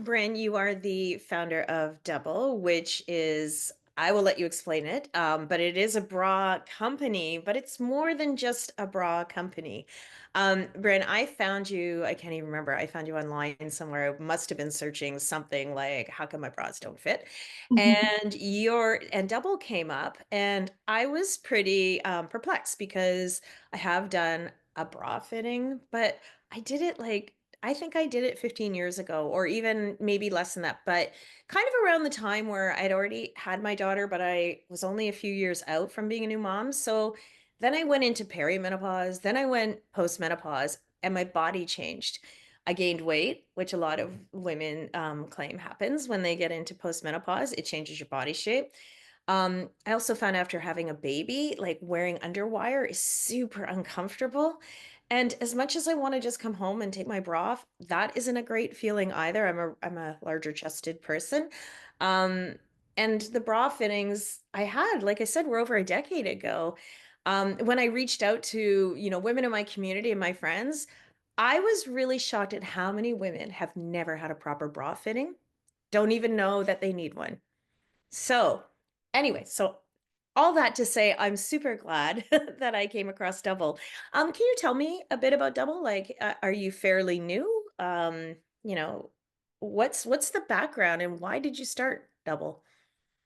Bryn, you are the founder of DOUBL, which is, I will let you explain it, but it is a bra company, but it's more than just a bra company. Bryn, I found you, I can't even remember, I found you online somewhere. I must have been searching something like, how come my bras don't fit? And DOUBL came up, and I was pretty perplexed because I have done a bra fitting, but I did it like I think I did it 15 years ago, or even maybe less than that, but kind of around the time where I'd already had my daughter, but I was only a few years out from being a new mom. So then I went into perimenopause, then I went postmenopause, and my body changed. I gained weight, which a lot of women claim happens when they get into postmenopause. It changes your body shape. I also found after having a baby, like wearing underwire is super uncomfortable. And as much as I want to just come home and take my bra off, that isn't a great feeling either. I'm a larger chested person. Um, and the bra fittings I had, like I said, were over a decade ago. When I reached out to, women in my community and my friends, I was really shocked at how many women have never had a proper bra fitting, don't even know that they need one. So, anyway, all that to say, I'm super glad that I came across DOUBL. Can you tell me a bit about DOUBL? Like, are you fairly new? You know, what's the background and why did you start DOUBL?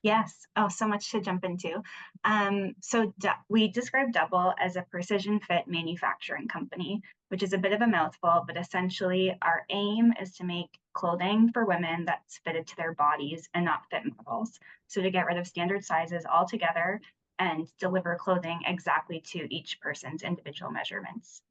Yes. Oh, so much to jump into. We describe DOUBL as a precision fit manufacturing company, which is a bit of a mouthful, but essentially our aim is to make clothing for women that's fitted to their bodies and not fit models. So to get rid of standard sizes altogether and deliver clothing exactly to each person's individual measurements.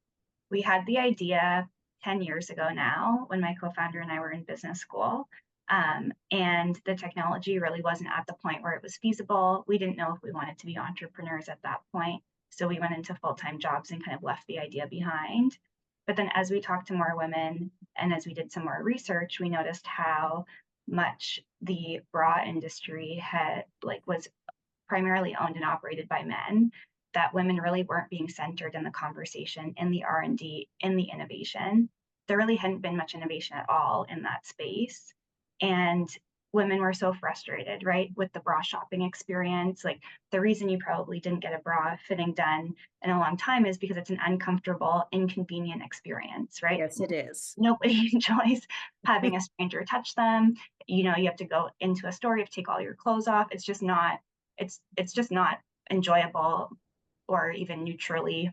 We had the idea 10 years ago now when my co-founder and I were in business school. And the technology really wasn't at the point where it was feasible. We didn't know if we wanted to be entrepreneurs at that point. So we went into full-time jobs and kind of left the idea behind. But then as we talked to more women and as we did some more research, we noticed how much the bra industry was primarily owned and operated by men, that women really weren't being centered in the conversation, in the R&D, in the innovation. There really hadn't been much innovation at all in that space. And women were so frustrated, right, with the bra shopping experience. Like, the reason you probably didn't get a bra fitting done in a long time is because it's an uncomfortable, inconvenient experience, right? Yes, it is. Nobody enjoys having a stranger touch them. You have to go into a store, you have to take all your clothes off. It's just not enjoyable or even neutrally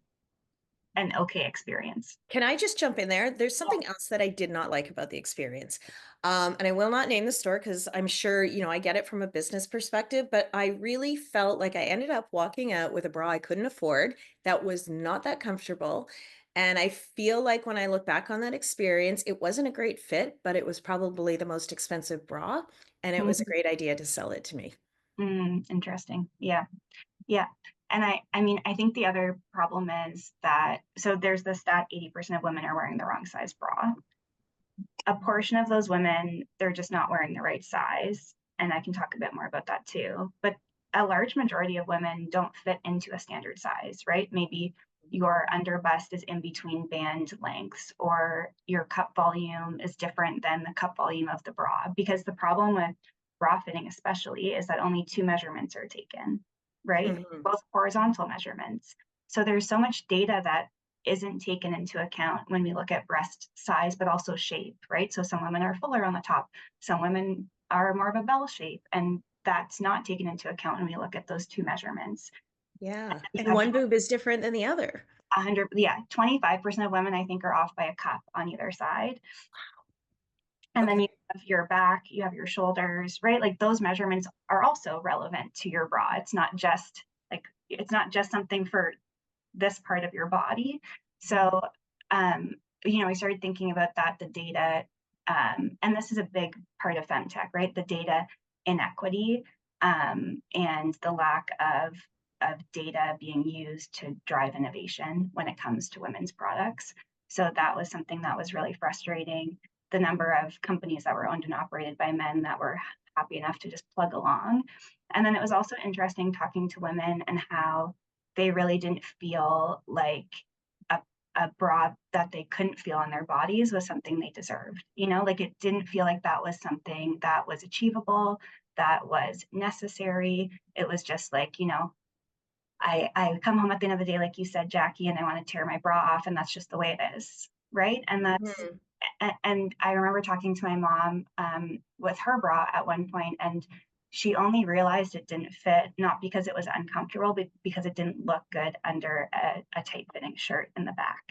an okay experience. Can I just jump in there? There's something else that I did not like about the experience. And I will not name the store because I'm sure, I get it from a business perspective, but I really felt like I ended up walking out with a bra I couldn't afford that was not that comfortable. And I feel like when I look back on that experience, it wasn't a great fit, but it was probably the most expensive bra. And it was a great idea to sell it to me. Interesting. Yeah. Yeah. And I think the other problem is that, so there's the stat 80% of women are wearing the wrong size bra. A portion of those women, they're just not wearing the right size. And I can talk a bit more about that too. But a large majority of women don't fit into a standard size, right? Maybe your under bust is in between band lengths, or your cup volume is different than the cup volume of the bra. Because the problem with bra fitting, especially, is that only two measurements are taken, right? Mhm. Both horizontal measurements. So there's so much data that isn't taken into account when we look at breast size, but also shape, right? So some women are fuller on the top, some women are more of a bell shape, and that's not taken into account when we look at those two measurements. Yeah. You And have one boob is different than the other. 100, yeah, 25% of women I think are off by a cup on either side. And then Okay. you have your back, you have your shoulders, right? Like, those measurements are also relevant to your bra. It's not just something for this part of your body. So, um, we started thinking about that, the data, and this is a big part of Femtech, right? The data inequity, and the lack of data being used to drive innovation when it comes to women's products. So that was something that was really frustrating. The number of companies that were owned and operated by men that were happy enough to just plug along. And then it was also interesting talking to women and how they really didn't feel like a a bra that they couldn't feel on their bodies was something they deserved. Like it didn't feel like that was something that was achievable, that was necessary. It was just like, I come home at the end of the day, like you said, Jackie, and I want to tear my bra off, and that's just the way it is, right? Mhm. And I remember talking to my mom with her bra at one point, and she only realized it didn't fit, not because it was uncomfortable, but because it didn't look good under a tight fitting shirt in the back.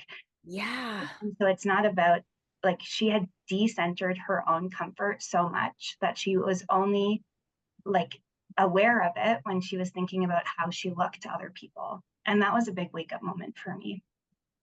Yeah. And so it's not about, like, she had decentered her own comfort so much that she was only like aware of it when she was thinking about how she looked to other people. And that was a big wake up moment for me.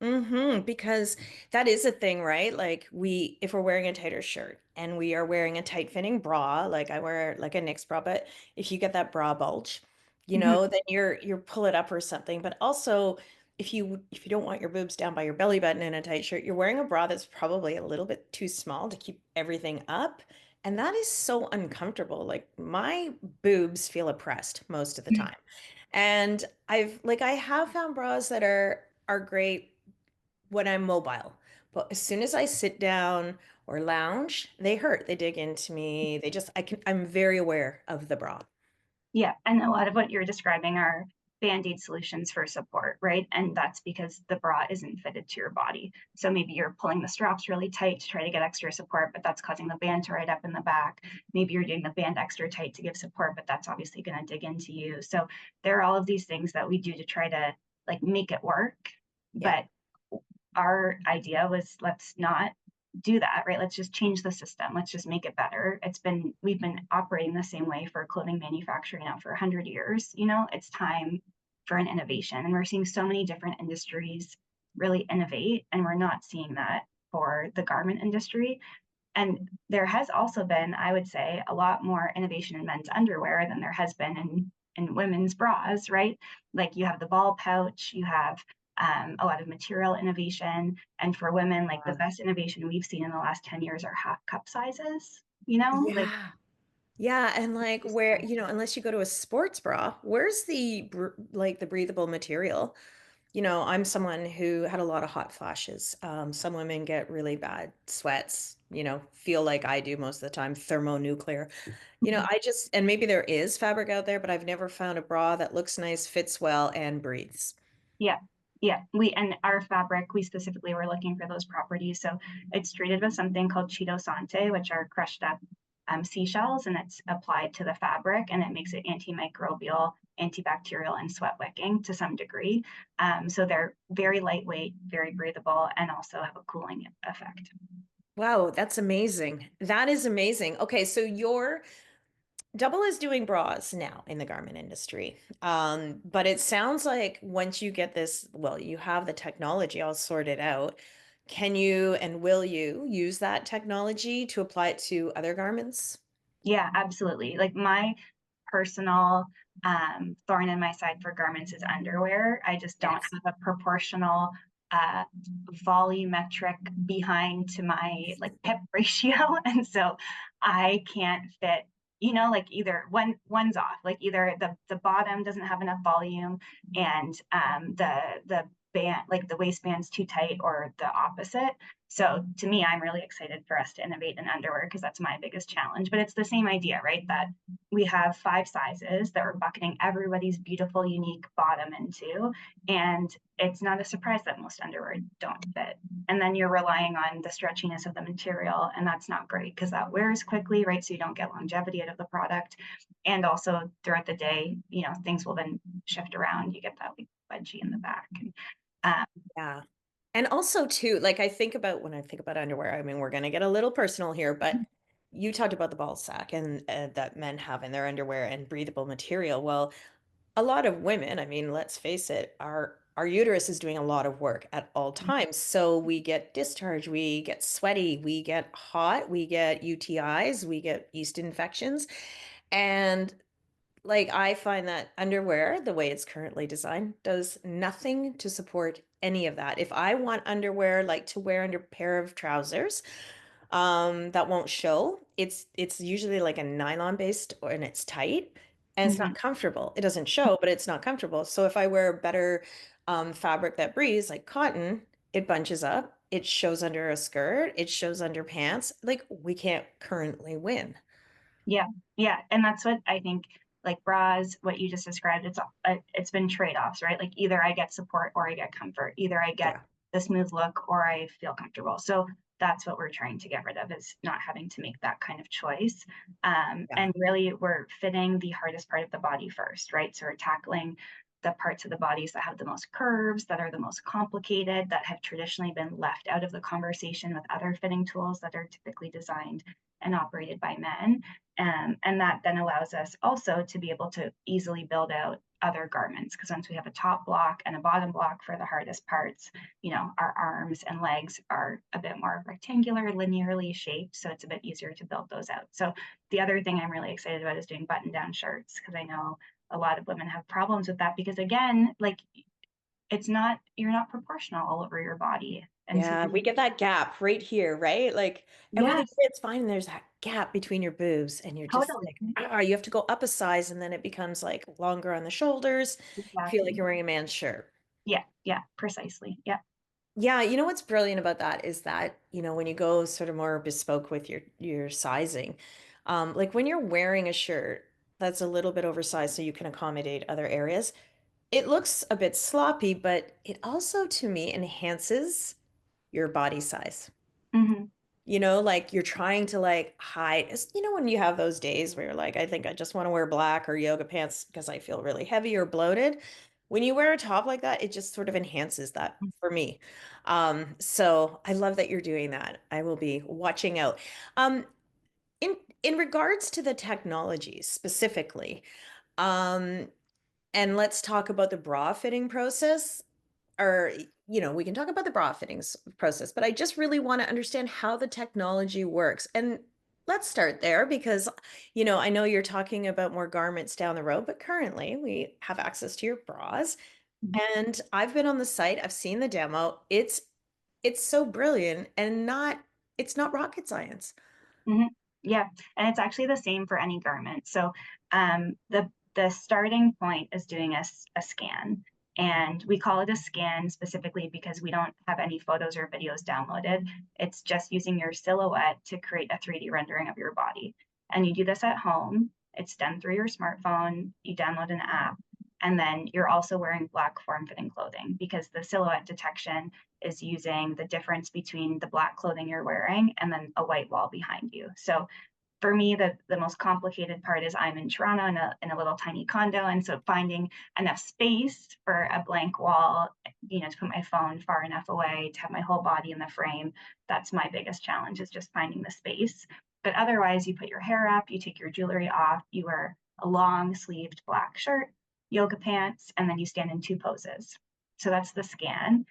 Because that is a thing, right? Like if we're wearing a tighter shirt and we are wearing a tight fitting bra, like I wear like a Knix bra, but if you get that bra bulge, Mhm. then you're pull it up or something. But also if you don't want your boobs down by your belly button in a tight shirt, you're wearing a bra that's probably a little bit too small to keep everything up. And that is so uncomfortable. Like my boobs feel oppressed most of the time. And I have found bras that are great when I'm mobile. But as soon as I sit down or lounge, they hurt. They dig into me. I'm very aware of the bra. Yeah, and a lot of what you're describing are Band-Aid solutions for support, right? And that's because the bra isn't fitted to your body. So maybe you're pulling the straps really tight to try to get extra support, but that's causing the band to ride up in the back. Maybe you're doing the band extra tight to give support, but that's obviously going to dig into you. So there are all of these things that we do to try to like make it work. Yeah. But our idea was, let's not do that, right? Let's just change the system. Let's just make it better. We've been operating the same way for clothing manufacturing now for 100 years. It's time for an innovation. And we're seeing so many different industries really innovate, and we're not seeing that for the garment industry. And there has also been, I would say, a lot more innovation in men's underwear than there has been in women's bras, right? Like you have the ball pouch, you have a lot of material innovation. And for women, like the best innovation we've seen in the last 10 years are half cup sizes, like Yeah. Yeah, and like where, unless you go to a sports bra, where's the breathable material? I'm someone who had a lot of hot flashes. Some women get really bad sweats, feel like I do most of the time, thermonuclear. And maybe there is fabric out there, but I've never found a bra that looks nice, fits well, and breathes. Yeah. Yeah. And our fabric, we specifically were looking for those properties. So it's treated with something called Cheeto Sante, which are crushed up seashells, and it's applied to the fabric, and it makes it antimicrobial, antibacterial, and sweat wicking to some degree. So they're very lightweight, very breathable, and also have a cooling effect. Wow, that's amazing. That is amazing. Okay, so your Double is doing bras now in the garment industry. But it sounds like once you get this, well, you have the technology all sorted out. Can you and will you use that technology to apply it to other garments? Yeah, absolutely. Like my personal thorn in my side for garments is underwear. I just don't Yes. have a proportional uh, volumetric behind to my like hip ratio, and so I can't fit. Like either one's off, like either the bottom doesn't have enough volume, and the band, like the waistband's too tight, or the opposite. So to me, I'm really excited for us to innovate in underwear because that's my biggest challenge. But it's the same idea, right? That we have 5 sizes that we're bucketing everybody's beautiful, unique bottom into. And it's not a surprise that most underwear don't fit. And then you're relying on the stretchiness of the material. And that's not great because that wears quickly, right? So you don't get longevity out of the product. And also throughout the day, things will then shift around. You get that like wedgie in the back. Um, Yeah. And also too, like when I think about underwear, I mean, we're going to get a little personal here, but you talked about the ball sack and that men have in their underwear and breathable material. Well, a lot of women, I mean, let's face it, our uterus is doing a lot of work at all times. So we get discharge, we get sweaty, we get hot, we get UTIs, we get yeast infections. And like I find that underwear, the way it's currently designed, does nothing to support any of that. If I want underwear like to wear under a pair of trousers, that won't show, it's usually like a nylon based and it's tight and it's not mhm. comfortable. It doesn't show, but it's not comfortable. So if I wear better fabric that breathes, like cotton, it bunches up, it shows under a skirt, it shows under pants. Like we can't currently win. Yeah, yeah, and that's what I think, like bras, what you just described, it's been trade-offs, right? Like either I get support or I get comfort. Either I get Yeah. the smooth look or I feel comfortable. So that's what we're trying to get rid of, is not having to make that kind of choice. Yeah. And really we're fitting the hardest part of the body first, right? So we're tackling the parts of the bodies that have the most curves, that are the most complicated, that have traditionally been left out of the conversation with other fitting tools that are typically designed and operated by men. And that then allows us also to be able to easily build out other garments, because once we have a top block and a bottom block for the hardest parts, our arms and legs are a bit more rectangular, linearly shaped, so it's a bit easier to build those out. So the other thing I'm really excited about is doing button down shirts, because I know a lot of women have problems with that, because again, like, you're not proportional all over your body. And so Yeah, we get that gap right here, right? Like everything yes, fits fine, and there's that gap between your boobs, and you're just totally. like, you have to go up a size, and then it becomes like longer on the shoulders. You feel like Exactly. you're wearing a man's shirt. Yeah, yeah, precisely. Yeah. Yeah, you know what's brilliant about that is that, when you go sort of more bespoke with your sizing, like when you're wearing a shirt that's a little bit oversized so you can accommodate other areas, it looks a bit sloppy, but it also to me enhances your body size. Hmm. Like you're trying to like hide, when you have those days where you're like, I think I just want to wear black or yoga pants because I feel really heavy or bloated. When you wear a top like that, it just sort of enhances that for me. So I love that you're doing that. I will be watching out. Um, in regards to the technology specifically, um, and let's talk about the bra fitting process, or we can talk about the bra fittings process, but I just really want to understand how the technology works. And let's start there because I know you're talking about more garments down the road, but currently we have access to your bras. And I've been on the site, I've seen the demo. It's so brilliant and not it's not rocket science. Hmm. Yeah, and it's actually the same for any garment. So the starting point is doing a scan, and we call it a scan specifically because we don't have any photos or videos downloaded. It's just using your silhouette to create a 3D rendering of your body, and you do this at home. It's done through your smartphone. You download an app, and then you're also wearing black form-fitting clothing, because the silhouette detection is using the difference between the black clothing you're wearing and then a white wall behind you. So for me, the most complicated part is I'm in Toronto in a little tiny condo. And so finding enough space for a blank wall, to put my phone far enough away to have my whole body in the frame, that's my biggest challenge, is just finding the space. But otherwise, you put your hair up, you take your jewelry off, you wear a long sleeved black shirt, yoga pants, and then you stand in two poses. So that's the scan.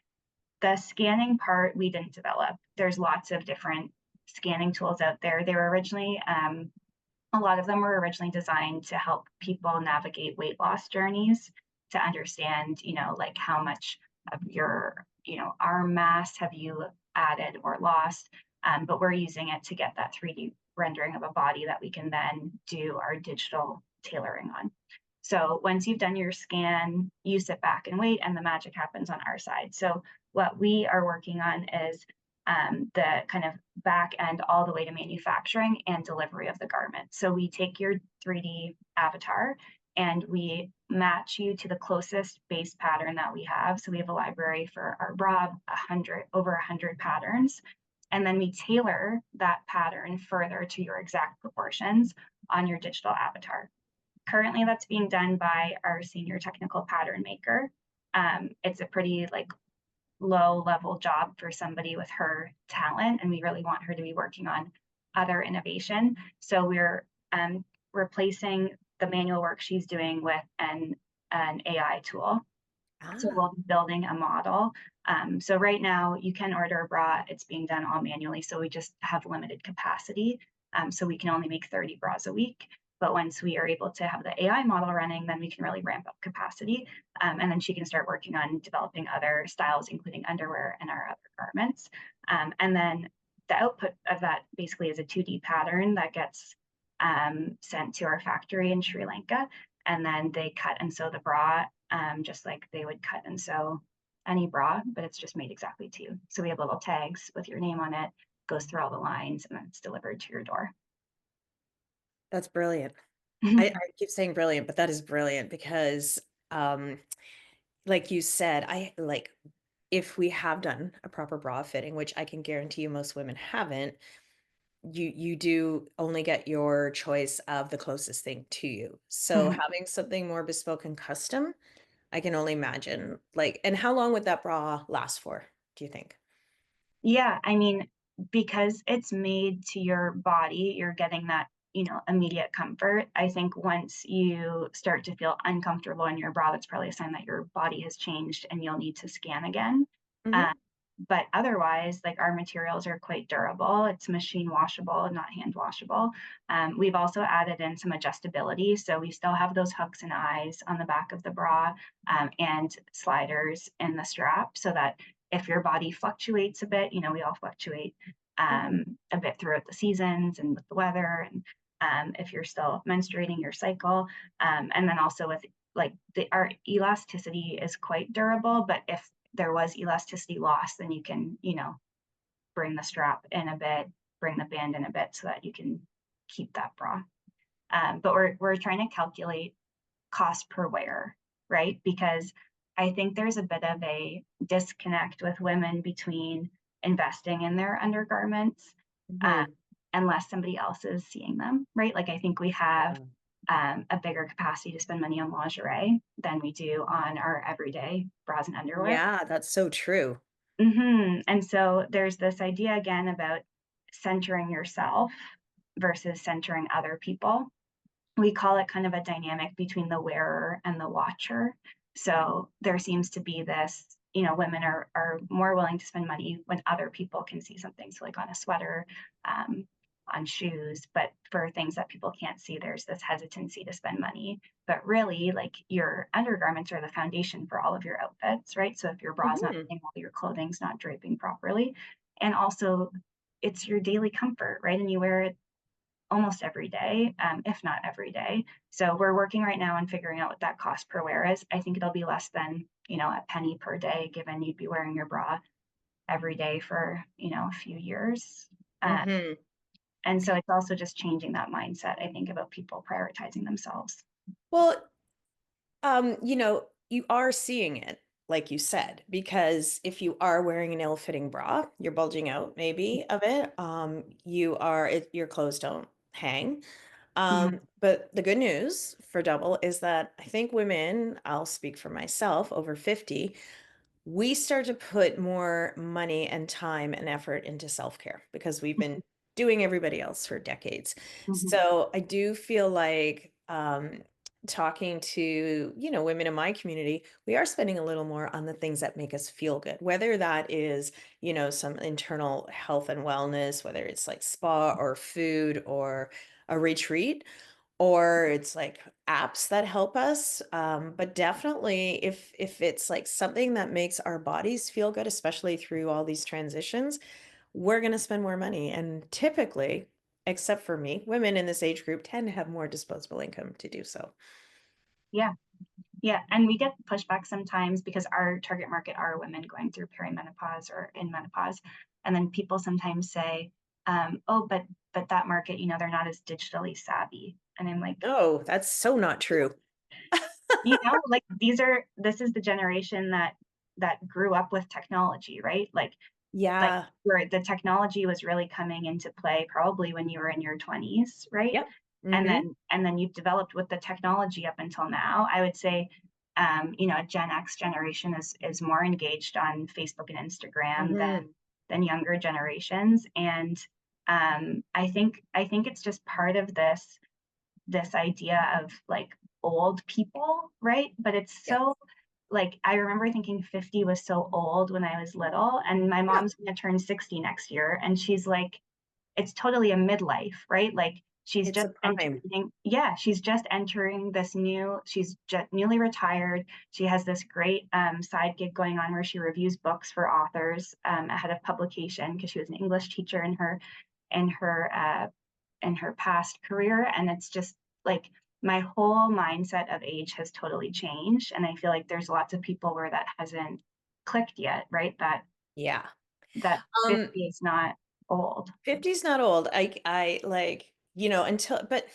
The scanning part we didn't develop. There's lots of different scanning tools out there. They were originally, a lot of them were originally designed to help people navigate weight loss journeys, to understand, like how much of your, arm mass have you added or lost. But we're using it to get that 3D rendering of a body that we can then do our digital tailoring on. So once you've done your scan, you sit back and wait, and the magic happens on our side. So what we are working on is the kind of back end all the way to manufacturing and delivery of the garment. So we take your 3D avatar and we match you to the closest base pattern that we have. So we have a library for our bra, over 100 patterns. And then we tailor that pattern further to your exact proportions on your digital avatar. Currently, that's being done by our senior technical pattern maker. It's a pretty low level job for somebody with her talent, and we really want her to be working on other innovation. So we're replacing the manual work she's doing with an AI tool. So Ah, we'll be building a model. So right now you can order a bra, it's being done all manually. So we just have limited capacity. So we can only make 30 bras a week. But once we are able to have the AI model running, then we can really ramp up capacity. And then she can start working on developing other styles, including underwear and our other garments. And then the output of that basically is a 2D pattern that gets sent to our factory in Sri Lanka. And then they cut and sew the bra, just like they would cut and sew any bra, but it's just made exactly to you. So we have little tags with your name on it, goes through all the lines, and then it's delivered to your door. That's brilliant. I keep saying brilliant, but that is brilliant because, um, like you said, I like if we have done a proper bra fitting, which I can guarantee you most women haven't, you do only get your choice of the closest thing to you. So having something more bespoke and custom, I can only imagine. Like, and how long would that bra last for, do you think? Yeah, I mean, because it's made to your body, you're getting that, immediate comfort. I think once you start to feel uncomfortable in your bra, that's probably a sign that your body has changed and you'll need to scan again. Mhm. Uh, but otherwise, like our materials are quite durable. It's machine washable, not hand washable. We've also added in some adjustability. So we still have those hooks and eyes on the back of the bra, and sliders in the strap so that if your body fluctuates a bit, we all fluctuate Mhm. a bit throughout the seasons and with the weather, and if you're still menstruating your cycle, and then also with like our elasticity is quite durable, but if there was elasticity loss, then you can, bring the strap in a bit, bring the band in a bit so that you can keep that bra. But we're trying to calculate cost per wear, right? Because I think there's a bit of a disconnect with women between investing in their undergarments, uh, Mhm. unless somebody else is seeing them, right? Like I think we have Yeah. a bigger capacity to spend money on lingerie than we do on our everyday bras and underwear. Yeah, that's so true. And so there's this idea again about centering yourself versus centering other people. We call it kind of a dynamic between the wearer and the watcher. So there seems to be this, women are more willing to spend money when other people can see something. So like on a sweater, um, on shoes, but for things that people can't see, there's this hesitancy to spend money. But really, like your undergarments are the foundation for all of your outfits, right? So if your bra's not Mhm. fitting well, your clothing's not draping properly. And also it's your daily comfort, right? And you wear it almost every day, if not every day. So we're working right now on figuring out what that cost per wear is. I think it'll be less than, a penny per day, given you'd be wearing your bra every day for, a few years. Uh, Mhm. and so it's also just changing that mindset, I think, about people prioritizing themselves. Well, you are seeing it, like you said, because if you are wearing an ill-fitting bra, you're bulging out maybe a bit. Your clothes don't hang. Mhm. But the good news for double is that I think women, I'll speak for myself, over 50, we start to put more money and time and effort into self-care because we've been doing everybody else for decades. Mhm. So I do feel like talking to, women in my community, we are spending a little more on the things that make us feel good, whether that is, some internal health and wellness, whether it's like spa or food or a retreat or it's like apps that help us, but definitely if it's like something that makes our bodies feel good, especially through all these transitions, we're going to spend more money. And typically, except for me, women in this age group tend to have more disposable income to do so. Yeah. Yeah. And we get pushback sometimes because our target market are women going through perimenopause or in menopause. And then people sometimes say, oh, but that market, they're not as digitally savvy. And I'm like, Oh, that's so not true. like this is the generation that grew up with technology, right? Like Yeah. where the technology was really coming into play probably when you were in your 20s, right? Yep. And Mm-hmm. then you've developed with the technology up until now. I would say, Gen X generation is more engaged on Facebook and Instagram Mm-hmm. than younger generations. And I think it's just part of this idea of like old people, right? But it's Yes. so like I remember thinking 50 was so old when I was little, and my Yeah. mom's gonna turn 60 next year, and she's like, it's totally a midlife, right? Like It's a prime. she's just entering this she's just newly retired. She has this great side gig going on where she reviews books for authors ahead of publication because she was an English teacher in her in her past career. And it's just like my whole mindset of age has totally changed. And I feel like there's lots of people where that hasn't clicked yet, right? Yeah. That Um, 50 is not old. 50 is not old. I like, until, but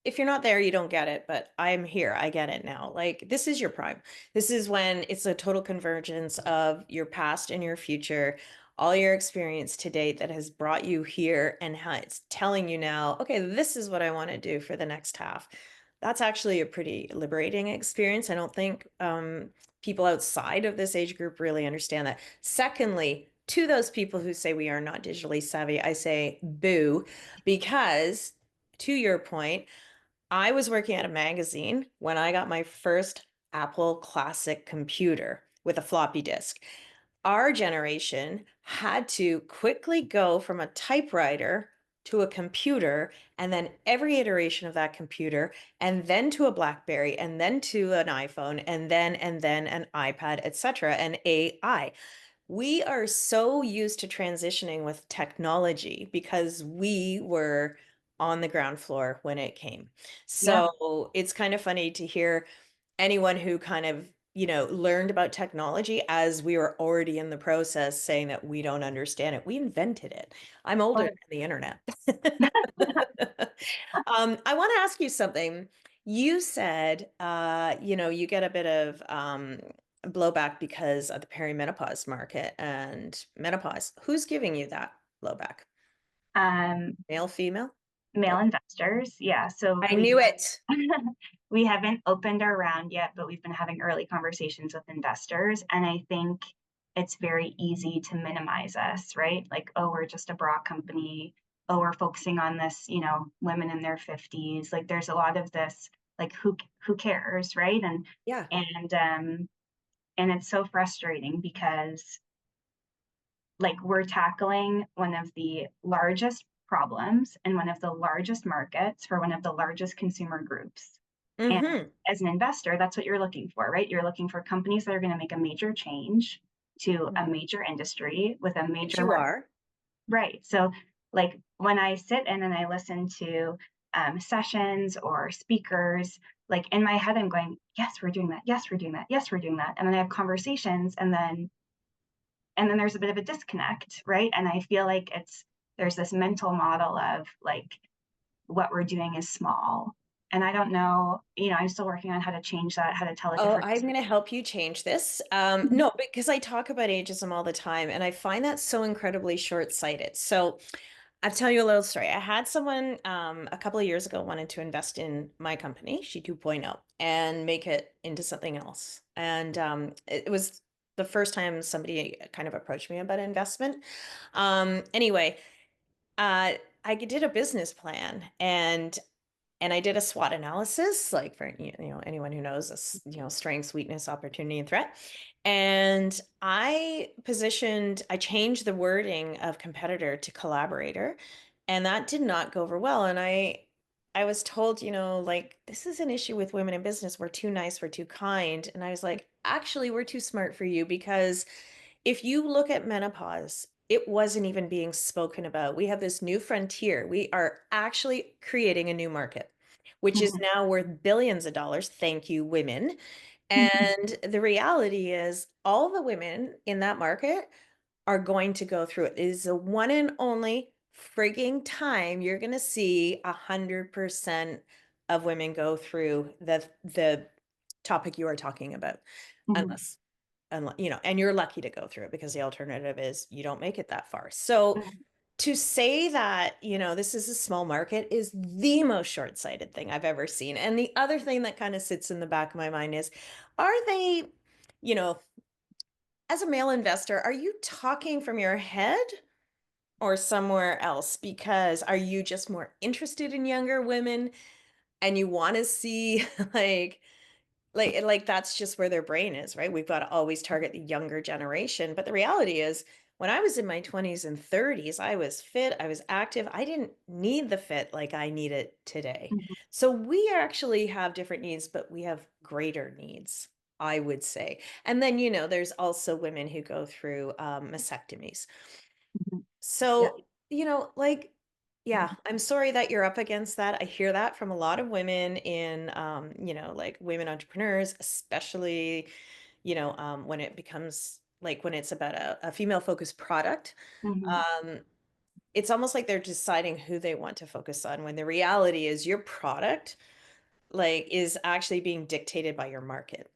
if you're not there, you don't get it. But I'm here. I get it now. Like, this is your prime. This is when it's a total convergence of your past and your future, all your experience to date that has brought you here, and how it's telling you now, okay, this is what I want to do for the next half. That's actually a pretty liberating experience. I don't think people outside of this age group really understand that. Secondly, to those people who say we are not digitally savvy, I say boo, because to your point, I was working at a magazine when I got my first Apple Classic computer with a floppy disk. Our generation had to quickly go from a typewriter to a computer, and then every iteration of that computer, and then to a BlackBerry, and then to an iPhone, and then an iPad, etc., and AI. We are so used to transitioning with technology because we were on the ground floor when it came. Yeah, So it's kind of funny to hear anyone who kind of, learned about technology as we were already in the process saying that we don't understand it. We invented it. I'm older totally. than the internet. I want to ask you something. You said, you get a bit of blowback because of the perimenopause market and menopause. Who's giving you that blowback? Um, Male, female? Male Both. investors, yeah. So I knew it. we haven't opened our round yet, but we've been having early conversations with investors. And I think it's very easy to minimize us, right? Like, oh, we're just a bra company. Oh, we're focusing on this, women in their 50s. Like there's a lot of this, like who cares, right? Yeah. And and it's so frustrating because like we're tackling one of the largest problems in one of the largest markets for one of the largest consumer groups. And Mm-hmm. as an investor, that's what you're looking for, right? You're looking for companies that are going to make a major change to a major industry with a Which major you market. are. Right. So, like when I sit in and I listen to sessions or speakers, like in my head, I'm going, yes, we're doing that. Yes, we're doing that. Yes, we're doing that. And then I have conversations, and then there's a bit of a disconnect, right? And I feel like there's this mental model of like what we're doing is small. And I don't know, I'm still working on how to change that, how to tell a Oh, different I'm going to help you change this. Mhm. No, because I talk about ageism all the time, and I find that so incredibly short-sighted. So I'll tell you a little story. I had someone a couple of years ago wanted to invest in my company, She 2.0, and make it into something else. And it was the first time somebody kind of approached me about investment. Anyway, I did a business plan, and I did a SWOT analysis, like for anyone who knows this, strengths, weakness, opportunity, and threat. And I changed the wording of competitor to collaborator, and that did not go over well. And I was told, like, this is an issue with women in business. We're too nice, we're too kind. And I was like, actually, we're too smart for you, because if you look at menopause, it wasn't even being spoken about. We have this new frontier. We are actually creating a new market, which is Mhm. now worth billions of dollars. Thank you, women. And the reality is, all the women in that market are going to go through it. It is a one and only frigging time you're going to see 100% of women go through the topic you are talking about, Mhm. unless and you're lucky to go through it, because the alternative is you don't make it that far. So Mhm. to say that, this is a small market is the most short-sighted thing I've ever seen. And the other thing that kind of sits in the back of my mind is, are they, you know, as a male investor, are you talking from your head or somewhere else? Because are you just more interested in younger women, and you want to see like that's just where their brain is, right? We've got to always target the younger generation. But the reality is, when I was in my 20s and 30s, I was fit, I was active. I didn't need the fit like I need it today. Mhm. So we actually have different needs, but we have greater needs, I would say. And then, there's also women who go through mastectomies. Mhm. Yeah. So, yeah, I'm sorry that you're up against that. I hear that from a lot of women in, like women entrepreneurs, especially, when it becomes like when it's about a female focused product, Mhm. um, it's almost like they're deciding who they want to focus on when the reality is your product like is actually being dictated by your market.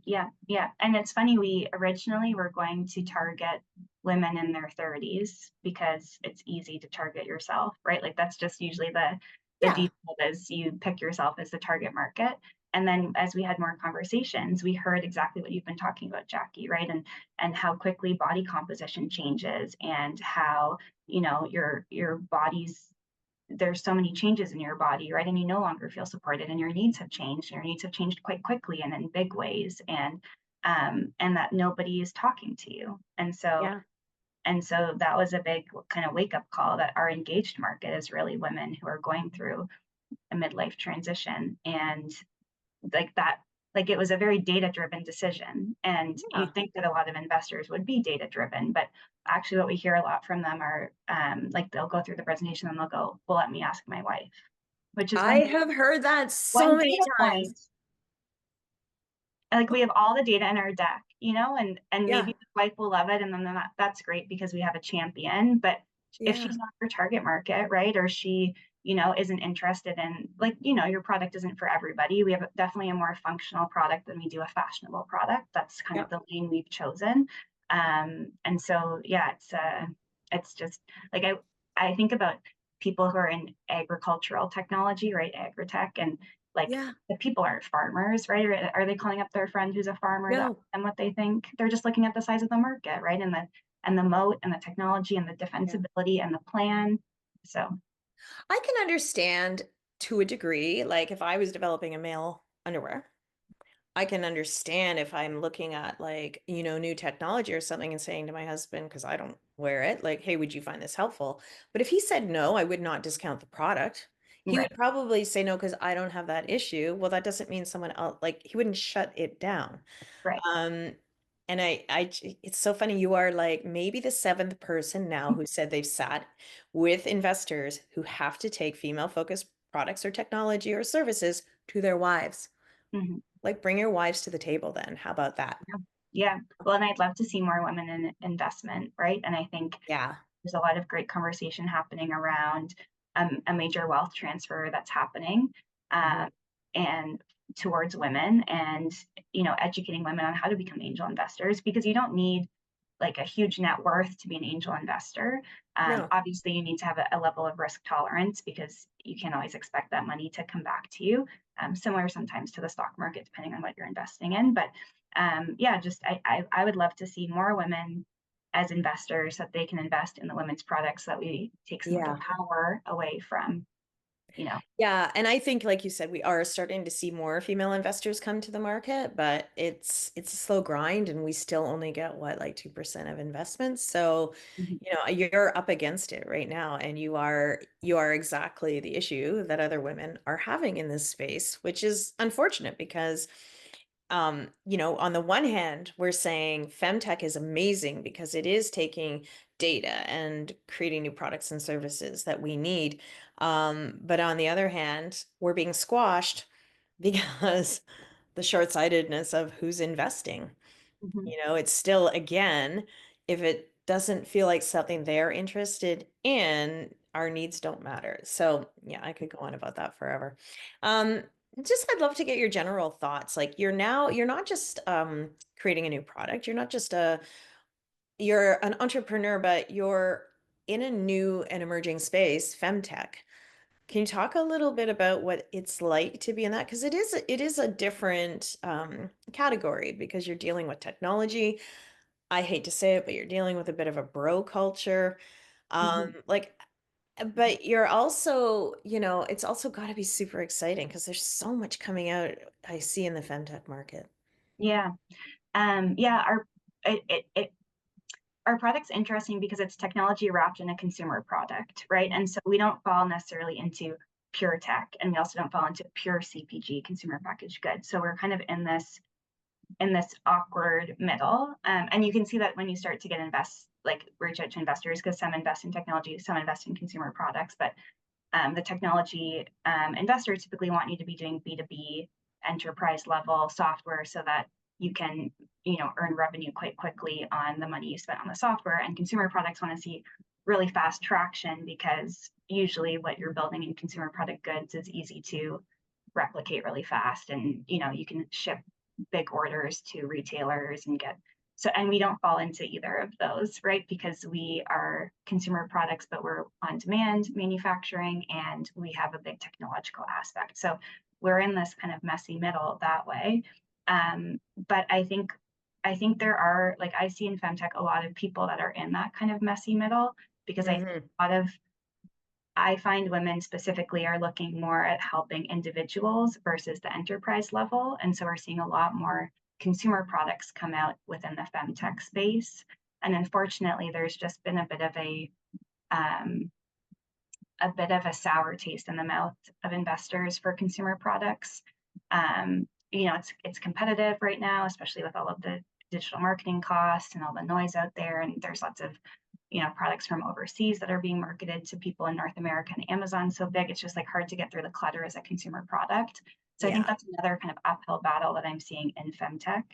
Yeah, yeah. And it's funny, we originally were going to target women in their 30s because it's easy to target yourself, right? Like that's just usually the Yeah. default is you pick yourself as the target market. And then as we had more conversations, we heard exactly what you've been talking about, Jackie, right? And how quickly body composition changes and how, your body's there's so many changes in your body, right? And you no longer feel supported, and your needs have changed. Your needs have changed quite quickly and in big ways, and that nobody is talking to you. Yeah. And so that was a big kind of wake up call that our engaged market is really women who are going through a midlife transition, and like that like it was a very data driven decision, and you Yeah. think that a lot of investors would be data driven, but actually what we hear a lot from them are like they'll go through the presentation and they'll go, well, let me ask my wife, which is I have heard that so one many data times. point. Like we have all the data in our deck, and Yeah. maybe the wife will love it, and then that's great because we have a champion. But if Yeah. she's not your target market, right, or she, isn't interested in, like, your product isn't for everybody. We have definitely a more functional product than we do a fashionable product. That's kind Yeah. of the lane we've chosen. And so yeah, it's just like I think about people who are in agricultural technology, right, agritech, and like Yeah. the people aren't farmers, right? Or are they calling up their friend who's a farmer to ask No. them what they think? They're just looking at the size of the market, right? And the moat and the technology and the Yeah. defensibility and the plan. So I can understand to a degree, like if I was developing a male underwear, I can understand if I'm looking at like, new technology or something and saying to my husband, because I don't wear it, like, hey, would you find this helpful? But if he said no, I would not discount the product. He would right, probably say no because I don't have that issue. Well, that doesn't mean someone else, like, he wouldn't shut it down. right. Um, and it's so funny. You are like maybe the seventh person now who said they've sat with investors who have to take female focused products or technology or services to their wives. Mhm. Like, bring your wives to the table then. How about that? Yeah. Yeah. Well, and I'd love to see more women in investment, right? And I think Yeah. there's a lot of great conversation happening around a major wealth transfer that's happening, Mhm. um, and towards women, and educating women on how to become angel investors, because you don't need like a huge net worth to be an angel investor. No. Obviously, you need to have a level of risk tolerance because you can't always expect that money to come back to you. Similar sometimes to the stock market, depending on what you're investing in. But yeah, just I would love to see more women as investors, that they can invest in the women's products, so that we take some of the Yeah. power away from, you know. Yeah, and I think, like you said, we are starting to see more female investors come to the market, but it's a slow grind, and we still only get what, like 2% of investments. So, Mhm. you're up against it right now, and you are exactly the issue that other women are having in this space, which is unfortunate because on the one hand, we're saying Femtech is amazing because it is taking data and creating new products and services that we need. But on the other hand, we're being squashed because the short-sightedness of who's investing. Mhm. It's still, again, if it doesn't feel like something they're interested in, our needs don't matter. So, yeah, I could go on about that forever. Um, just I'd love to get your general thoughts. Like you're not just creating a new product. You're an entrepreneur, but you're in a new and emerging space, femtech. Can you talk a little bit about what it's like to be in that? Because it is a different category because you're dealing with technology. I hate to say it, but you're dealing with a bit of a bro culture. Mhm. Like, but you're also, it's also got to be super exciting because there's so much coming out I see in the femtech market. Yeah. Yeah. It our product's interesting because it's technology wrapped in a consumer product, right? And so we don't fall necessarily into pure tech, and we also don't fall into pure CPG, consumer packaged goods. So we're kind of in this awkward middle. And you can see that when you start to reach out to investors, because some invest in technology, some invest in consumer products, but the technology investors typically want you to be doing B2B enterprise level software, so that you can, earn revenue quite quickly on the money you spent on the software. And consumer products want to see really fast traction because usually what you're building in consumer product goods is easy to replicate really fast. And, you can ship big orders to retailers and get so, and we don't fall into either of those, right? Because we are consumer products, but we're on demand manufacturing and we have a big technological aspect. So we're in this kind of messy middle that way. But I think there are, like, I see in femtech a lot of people that are in that kind of messy middle because I think Hmm. a lot of I find women specifically are looking more at helping individuals versus the enterprise level. And so we're seeing a lot more consumer products come out within the femtech space. And unfortunately, there's just been um, a bit of a sour taste in the mouth of investors for consumer products. It's competitive right now, especially with all of the digital marketing costs and all the noise out there. And there's lots of products from overseas that are being marketed to people in North America, and Amazon's so big, it's just like hard to get through the clutter as a consumer product. So I think Yeah. that's another kind of uphill battle that I'm seeing in femtech.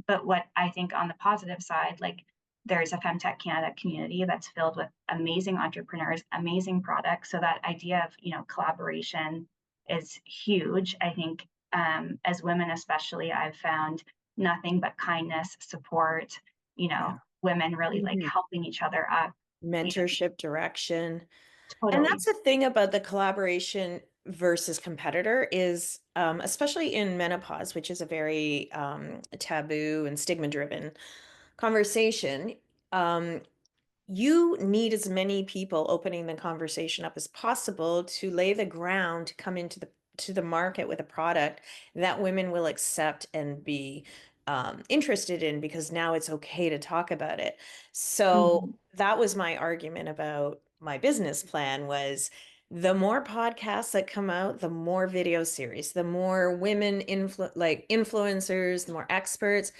But what I think on the positive side, like there's a Femtech Canada community that's filled with amazing entrepreneurs, amazing products. So that idea of collaboration is huge. I think as women, especially, I've found nothing but kindness, support. Yeah. Women really like Hmm. helping each other up. You know, Mentorship, direction. And totally. that's the thing about the collaboration versus competitor is, especially in menopause, which is a very taboo and stigma-driven conversation. Um, you need as many people opening the conversation up as possible to lay the ground to come into the market with a product that women will accept and be interested in because now it's okay to talk about it. So Mhm, that was my argument about my business plan was the more podcasts that come out, the more video series, the more women like influencers, the more experts,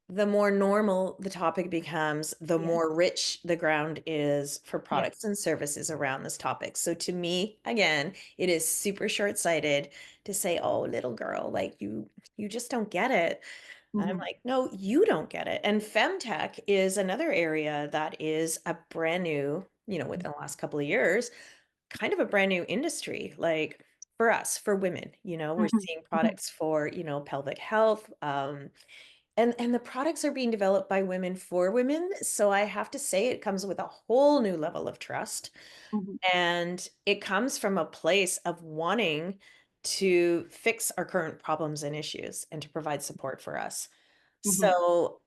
the more normal the topic becomes, the yeah, more rich the ground is for yeah, products and services around this topic. So to me, again, it is super short-sighted to say, "Oh, little girl, like you just don't get it." And I'm mhm, like, "No, you don't get it." And femtech is another area that is a brand new, within the last couple of years, kind of a brand new industry. Like for us, for women, we're mhm, seeing mhm, products for, pelvic health, and the products are being developed by women for women. So I have to say it comes with a whole new level of trust. mhm, And it comes from a place of wanting to fix our current problems and issues and to provide support for us. mhm. So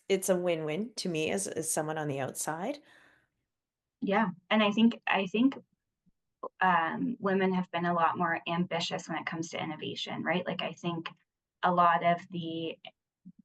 it's a win-win to me as someone on the outside. Yeah, and I think women have been a lot more ambitious when it comes to innovation, right? Like I think a lot of the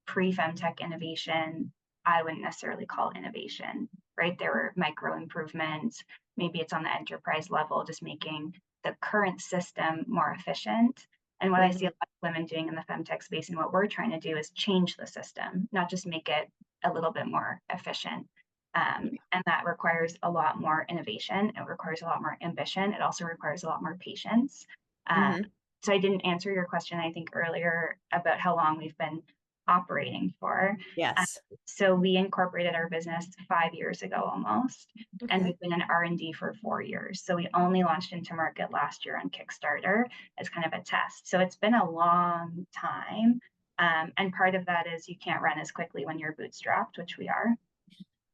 pre-femtech innovation, I wouldn't necessarily call innovation, right? There were micro improvements. Maybe it's on the enterprise level, just making the current system more efficient. And what I see a Mhm, lot of women doing in the femtech space and what we're trying to do is change the system, not just make it a little bit more efficient. And that requires a lot more innovation. It requires a lot more ambition. It also requires a lot more patience. Um, mhm. so I didn't answer your question, I think, earlier about how long we've been operating for. Uh, Yes. so we incorporated our business 5 years ago almost, and Okay. we've been in R&D for 4 years. So we only launched into market last year on Kickstarter as kind of a test. So it's been a long time. And part of that is you can't run as quickly when you're bootstrapped, which we are.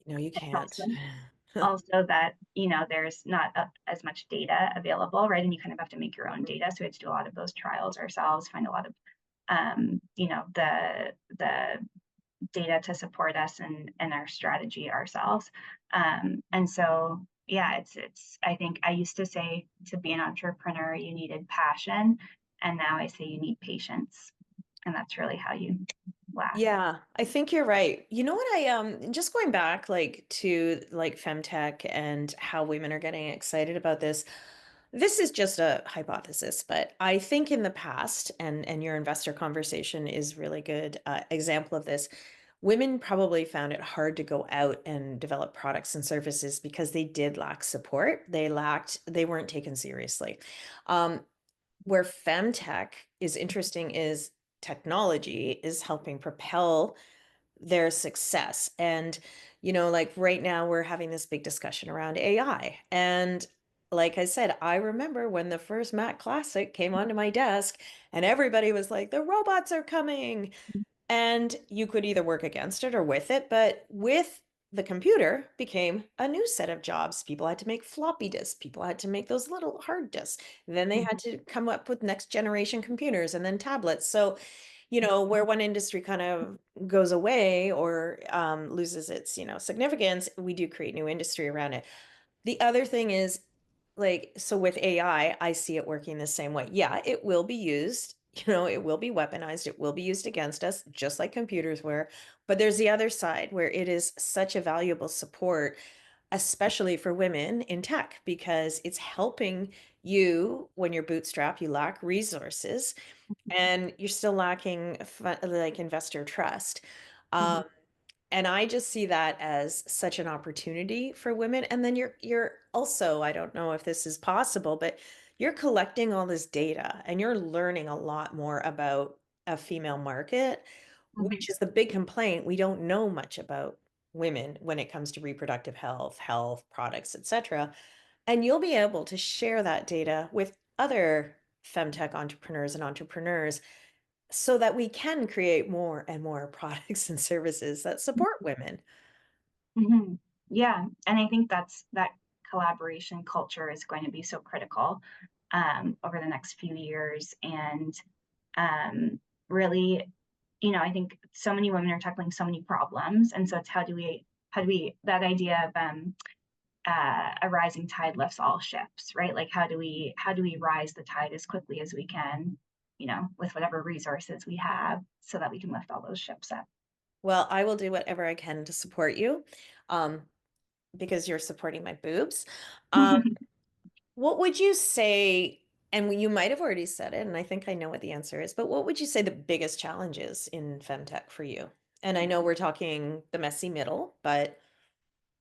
No, you It's can't. also that there's not as much data available, right? And you kind of have to make your own Mhm, data. So we had to do a lot of those trials ourselves, find a lot of the data to support us and our strategy ourselves. And so yeah, it's I think I used to say to be an entrepreneur you needed passion, and now I say you need patience, and that's really how you last. Yeah, I think you're right. You know what just going back like to like femtech and how women are getting excited about this. This is just a hypothesis, but I think in the past, and your investor conversation is really good example of this. Women probably found it hard to go out and develop products and services because they did lack support. They weren't taken seriously. Um, where femtech is interesting is technology is helping propel their success. And, like right now we're having this big discussion around AI. And like I said, I remember when the first Mac Classic came onto my desk and everybody was like, the robots are coming. And you could either work against it or with it, but with the computer became a new set of jobs. People had to make floppy disks, people had to make those little hard disks. Then they had to come up with next generation computers and then tablets. So, where one industry kind of goes away or loses its, significance, we do create new industry around it. The other thing is, like, so with AI, I see it working the same way. Yeah, it will be used, it will be weaponized, it will be used against us, just like computers were. But there's the other side where it is such a valuable support, especially for women in tech, because it's helping you when you're bootstrapped, you lack resources, and you're still lacking like investor trust. Mhm. Um, and I just see that as such an opportunity for women. And then you're also, I don't know if this is possible, but you're collecting all this data and you're learning a lot more about a female market, Mhm. which is the big complaint. We don't know much about women when it comes to reproductive health products, etc. And you'll be able to share that data with other femtech entrepreneurs and entrepreneurs so that we can create more and more products and services that support women. Mhm. Yeah, and I think that collaboration culture is going to be so critical over the next few years, and really, I think so many women are tackling so many problems, and so it's how do we that idea of a rising tide lifts all ships, right? Like how do we rise the tide as quickly as we can, with whatever resources we have, so that we can lift all those ships up. Well, I will do whatever I can to support you, um, because you're supporting my boobs. Um, what would you say, and you might have already said it, and I think I know what the answer is, but what would you say the biggest challenge is in femtech for you? And I know we're talking the messy middle, but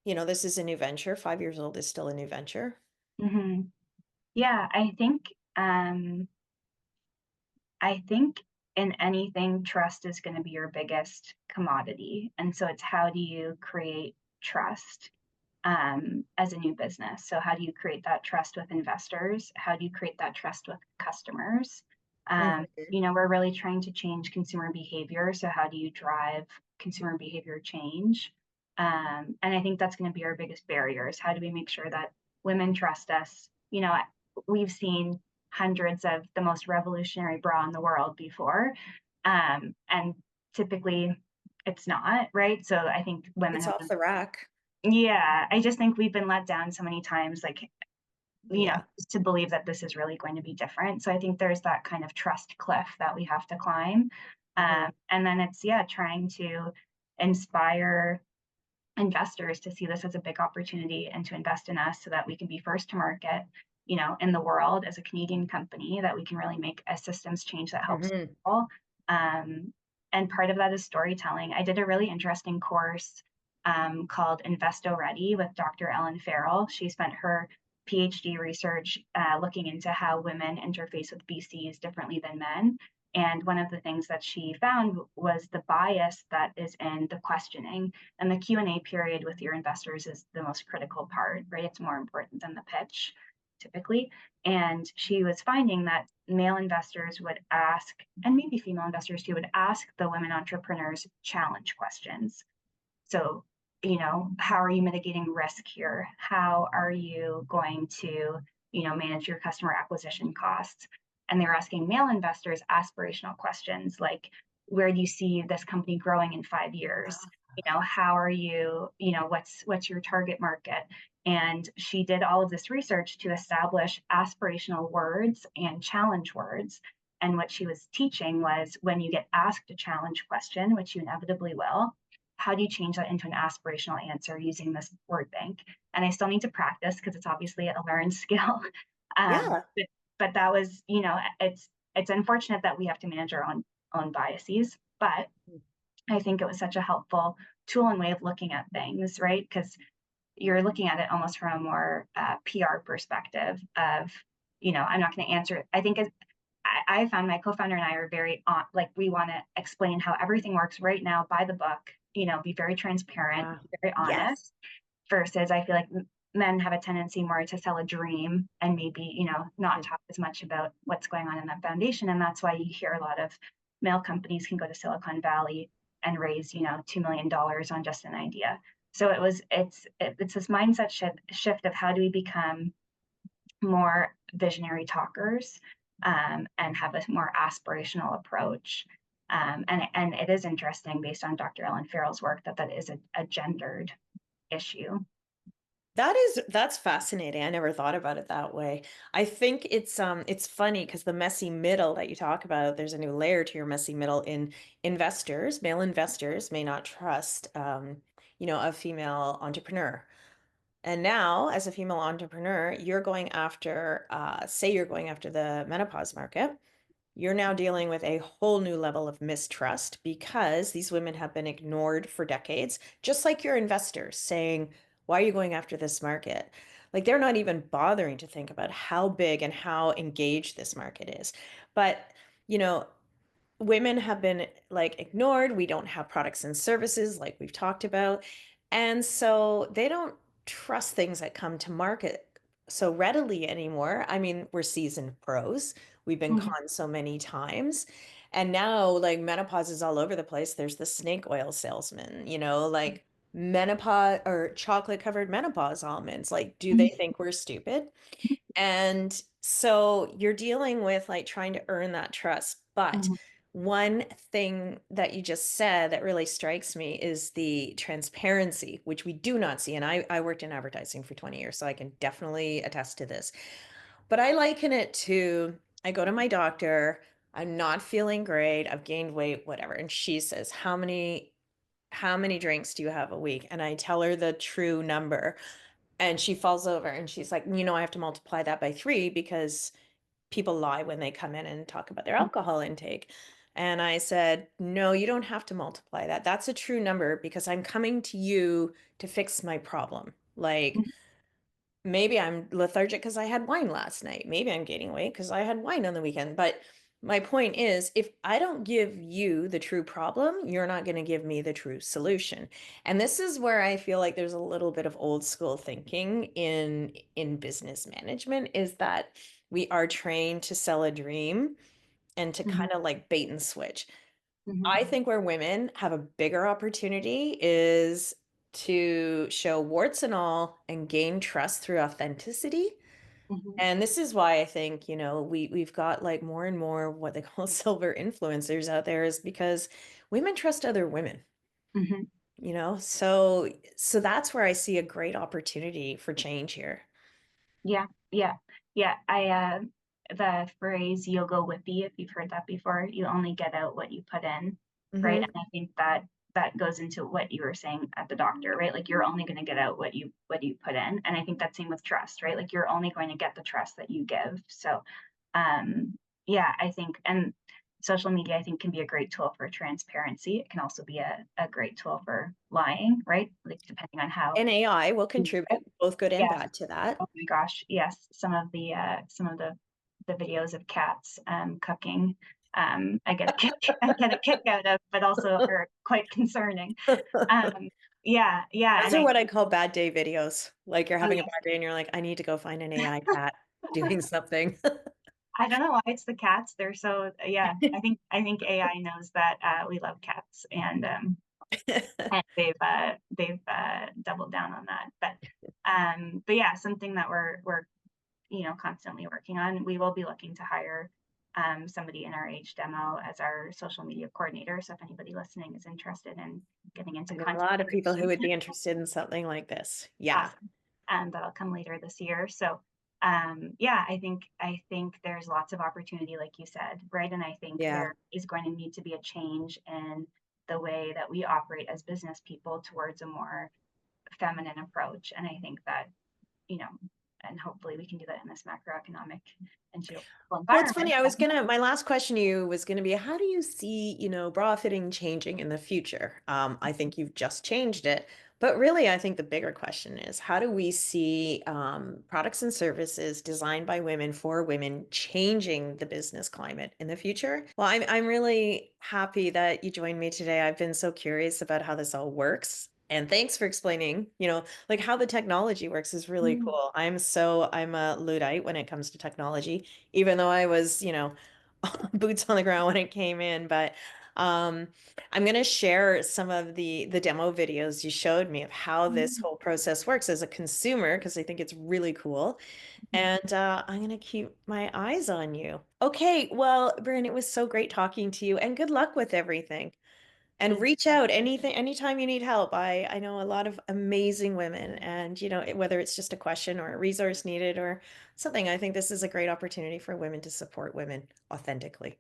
this is a new venture. 5 years old is still a new venture. hmm Yeah, I think in anything, trust is going to be your biggest commodity. And so it's how do you create trust as a new business? So, how do you create that trust with investors? How do you create that trust with customers? Mhm. We're really trying to change consumer behavior. So, how do you drive consumer behavior change? And I think that's going to be our biggest barriers. How do we make sure that women trust us? We've seen hundreds of the most revolutionary bra in the world before. And typically it's not, right? So I think women It's have off been, the rack. yeah, I just think we've been let down so many times, like, Yeah. to believe that this is really going to be different. So I think there's that kind of trust cliff that we have to climb. Mhm. And then it's, yeah, trying to inspire investors to see this as a big opportunity and to invest in us so that we can be first to market, in the world as a Canadian company, that we can really make a systems change that helps Mhm. people. Um, and part of that is storytelling. I did a really interesting course called Investo Ready with Dr. Ellen Farrell. She spent her PhD research looking into how women interface with VCs differently than men. And one of the things that she found was the bias that is in the questioning, and the Q&A period with your investors is the most critical part, right? It's more important than the pitch typically. And she was finding that male investors would ask, and maybe female investors too, would ask the women entrepreneurs challenge questions. So, how are you mitigating risk here? How are you going to, manage your customer acquisition costs? And they were asking male investors aspirational questions like, where do you see this company growing in 5 years? How are you, what's your target market? And she did all of this research to establish aspirational words and challenge words. And what she was teaching was, when you get asked a challenge question, which you inevitably will, how do you change that into an aspirational answer using this word bank? And I still need to practice because it's obviously a learned skill. Yeah. But that was, it's unfortunate that we have to manage our own biases, but I think it was such a helpful tool and way of looking at things, right? Because you're looking at it almost from a more PR perspective of, I'm not going to answer. I think I found my co-founder and I are very on, like we want to explain how everything works right now by the book, be very transparent, Ah, be very yes. honest, versus I feel like men have a tendency more to sell a dream and maybe, not Mm. talk as much about what's going on in that foundation. And that's why you hear a lot of male companies can go to Silicon Valley and raise, $2 million on just an idea. So it's this mindset shift of how do we become more visionary talkers, and have a more aspirational approach. And it is interesting based on Dr. Ellen Farrell's work that is a gendered issue. That's fascinating. I never thought about it that way. I think it's funny because the messy middle that you talk about, there's a new layer to your messy middle in investors. Male investors may not trust a female entrepreneur. And now, as a female entrepreneur, you're going after, say you're going after the menopause market. You're now dealing with a whole new level of mistrust because these women have been ignored for decades, just like your investors saying, why are you going after this market? Like they're not even bothering to think about how big and how engaged this market is. But, you know, women have been like ignored. We don't have products and services like we've talked about. And so they don't trust things that come to market so readily anymore. I mean, we're seasoned pros. We've been Mhm, conned so many times. And now, like, menopause is all over the place. There's the snake oil salesman, like menopause or chocolate covered menopause almonds. Like, do they mhm, think we're stupid? And so you're dealing with like trying to earn that trust. But mhm, one thing that you just said that really strikes me is the transparency, which we do not see. And I worked in advertising for 20 years, so I can definitely attest to this. But I liken it to I go to my doctor, I'm not feeling great, I've gained weight, whatever. And she says, how many drinks do you have a week? And I tell her the true number. And she falls over and she's like, I have to multiply that by three because people lie when they come in and talk about their alcohol intake. And I said, no, you don't have to multiply that. That's a true number because I'm coming to you to fix my problem. Like, mhm, maybe I'm lethargic because I had wine last night. Maybe I'm gaining weight because I had wine on the weekend. But my point is, if I don't give you the true problem, you're not going to give me the true solution. And this is where I feel like there's a little bit of old school thinking in business management is that we are trained to sell a dream and to mhm, kind of like bait and switch. mhm, I think where women have a bigger opportunity is to show warts and all and gain trust through authenticity. mhm, And this is why I think, we've got like more and more what they call silver influencers out there is because women trust other women, mhm. So that's where I see a great opportunity for change here. Yeah, yeah, yeah. The phrase "you'll go whippy," if you've heard that before, you only get out what you put in, right? Hmm. And I think that goes into what you were saying at the doctor, right? Like you're only going to get out what you put in, and I think that's same with trust, right? Like you're only going to get the trust that you give. So, yeah, I think, and social media, I think, can be a great tool for transparency. It can also be a great tool for lying, right? Like depending on how. And AI will contribute both good and Yes. bad to that. Oh my gosh, yes. Some of the videos of cats cooking, I get a kick I get a kick out of, but also are quite concerning. Um, yeah, yeah, Those and are I what I call bad day videos. Like you're oh having a yes, bad day and you're like, I need to go find an AI cat doing something. I don't know why it's the cats. They're so yeah. I think AI knows that we love cats, and they've doubled down on that. But yeah, something that we're constantly working on. We will be looking to hire somebody in our age demo as our social media coordinator. So if anybody listening is interested in getting into I know a content lot of people who creation, would be interested in something like this. Yeah. awesome. And that'll come later this year. So yeah, I think there's lots of opportunity, like you said, right? And I think Yeah. there is going to need to be a change in the way that we operate as business people towards a more feminine approach. And I think that, you know, and hopefully we can do that in this macroeconomic and geopolitical Well, it's funny. environment. My last question to you was going to be, how do you see, bra fitting changing in the future? I think you've just changed it, But really, I think the bigger question is how do we see products and services designed by women for women changing the business climate in the future? Well, I'm really happy that you joined me today. I've been so curious about how this all works. And thanks for explaining, like how the technology works is really Mm, cool. I'm a Luddite when it comes to technology, even though I was, boots on the ground when it came in. But um, I'm going to share some of the demo videos you showed me of how this mm, whole process works as a consumer because I think it's really cool. mm. And I'm going to keep my eyes on you. Okay, well, Bryn, it was so great talking to you, and good luck with everything. And Thanks. reach out anytime you need help. I know a lot of amazing women, and whether it's just a question or a resource needed or something, I think this is a great opportunity for women to support women authentically.